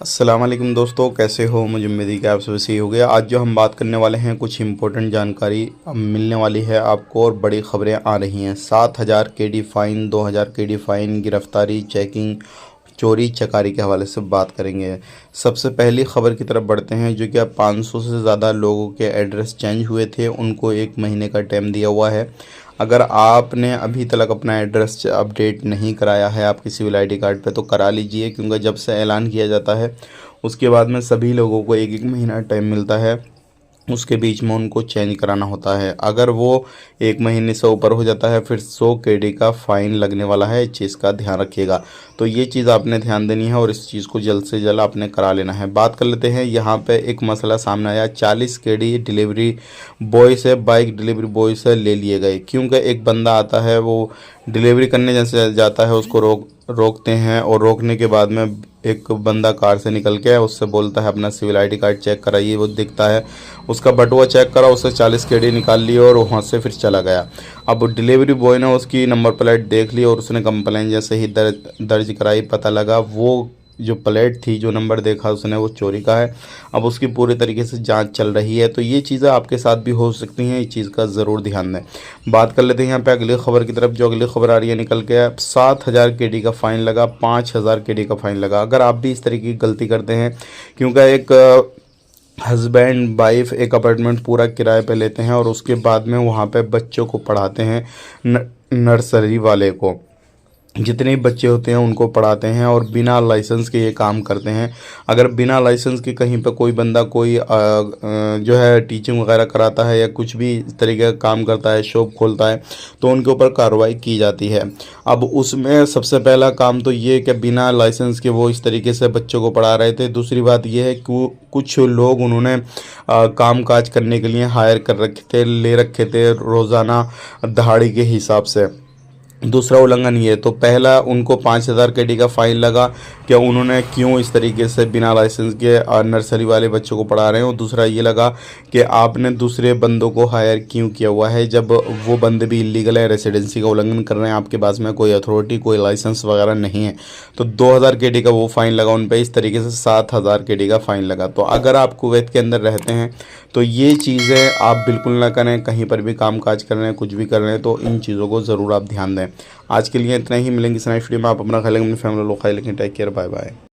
अस्सलाम वालेकुम दोस्तों, कैसे हो? मुझे उम्मीद है कि आप सब सही हो गया। आज जो हम बात करने वाले हैं, कुछ इम्पोर्टेंट जानकारी अब मिलने वाली है आपको और बड़ी खबरें आ रही हैं। 7,000 केडी फ़ाइन, 2,000 केडी फ़ाइन, गिरफ्तारी, चेकिंग, चोरी चकारी के हवाले से बात करेंगे। सबसे पहली खबर की तरफ बढ़ते हैं, जो कि अब 500 से ज़्यादा लोगों के एड्रेस चेंज हुए थे, उनको 1 महीने का टाइम दिया हुआ है। अगर आपने अभी तक अपना एड्रेस अपडेट नहीं कराया है आपकी सिविल आईडी कार्ड पे, तो करा लीजिए, क्योंकि जब से ऐलान किया जाता है उसके बाद में सभी लोगों को 1-1 महीना टाइम मिलता है। उसके बीच में उनको चेंज कराना होता है। अगर वो 1 महीने से ऊपर हो जाता है, फिर 100 केडी का फ़ाइन लगने वाला है। इस चीज़ का ध्यान रखिएगा। तो ये चीज़ आपने ध्यान देनी है और इस चीज़ को जल्द से जल्द आपने करा लेना है। बात कर लेते हैं, यहाँ पे एक मसला सामने आया। 40 केडी डिलीवरी बॉय से, बाइक डिलीवरी बॉय से ले लिए गए, क्योंकि एक बंदा आता है, वो डिलीवरी करने जैसे जाता है, उसको रोकते हैं और रोकने के बाद में एक बंदा कार से निकल के उससे बोलता है अपना सिविल आईडी कार्ड चेक कराइए। वो दिखता है, उसका बटुआ चेक करा, उससे 40 केडी निकाल लिए और वहाँ से फिर चला गया। अब डिलीवरी बॉय ने उसकी नंबर प्लेट देख ली और उसने कंप्लेन जैसे ही दर्ज कराई, पता लगा वो जो प्लेट थी, जो नंबर देखा उसने, वो चोरी का है। अब उसकी पूरी तरीके से जांच चल रही है। तो ये चीज़ें आपके साथ भी हो सकती हैं, इस चीज़ का ज़रूर ध्यान दें। बात कर लेते हैं यहाँ पे अगली खबर की तरफ। जो अगली खबर आ रही है निकल के, 7,000 केडी का फ़ाइन लगा, 5,000 केडी का फ़ाइन लगा। अगर आप भी इस तरीके की गलती करते हैं, क्योंकि एक हस्बैंड वाइफ एक अपार्टमेंट पूरा किराए पे लेते हैं और उसके बाद में वहाँ पे बच्चों को पढ़ाते हैं, नर्सरी वाले को, जितने भी बच्चे होते हैं उनको पढ़ाते हैं और बिना लाइसेंस के ये काम करते हैं। अगर बिना लाइसेंस के कहीं पर कोई बंदा कोई जो है टीचिंग वगैरह कराता है या कुछ भी इस तरीके का काम करता है, शॉप खोलता है, तो उनके ऊपर कार्रवाई की जाती है। अब उसमें सबसे पहला काम तो ये कि बिना लाइसेंस के वो इस तरीके से बच्चों को पढ़ा रहे थे। दूसरी बात ये है कि कुछ लोग उन्होंने काम काज करने के लिए हायर कर रखे थे, ले रखे थे रोज़ाना दहाड़ी के हिसाब से। दूसरा उल्लंघन ये, तो पहला उनको 5,000 केडी का फ़ाइन लगा कि उन्होंने क्यों इस तरीके से बिना लाइसेंस के नर्सरी वाले बच्चों को पढ़ा रहे हैं। और दूसरा ये लगा कि आपने दूसरे बंदों को हायर क्यों किया हुआ है, जब वो बंदे भी इलीगल है, रेसिडेंसी का उल्लंघन कर रहे हैं, आपके पास में कोई अथॉरिटी, कोई लाइसेंस वगैरह नहीं है। तो 2,000 केडी का वो फ़ाइन लगा उन पर। इस तरीके से 7,000 केडी का फ़ाइन लगा। तो अगर आप कुवैत के अंदर रहते हैं तो ये चीज़ें आप बिल्कुल ना करें। कहीं पर भी काम काज कर रहे हैं, कुछ भी कर रहे हैं, तो इन चीज़ों को ज़रूर आप ध्यान दें। आज के लिए इतना ही। मिलेंगे इस नेक्स्ट वीडियो में। आप अपना ख्याल रखें, अपनी फैमिली लोग ख्याल रखें। Take care, bye bye.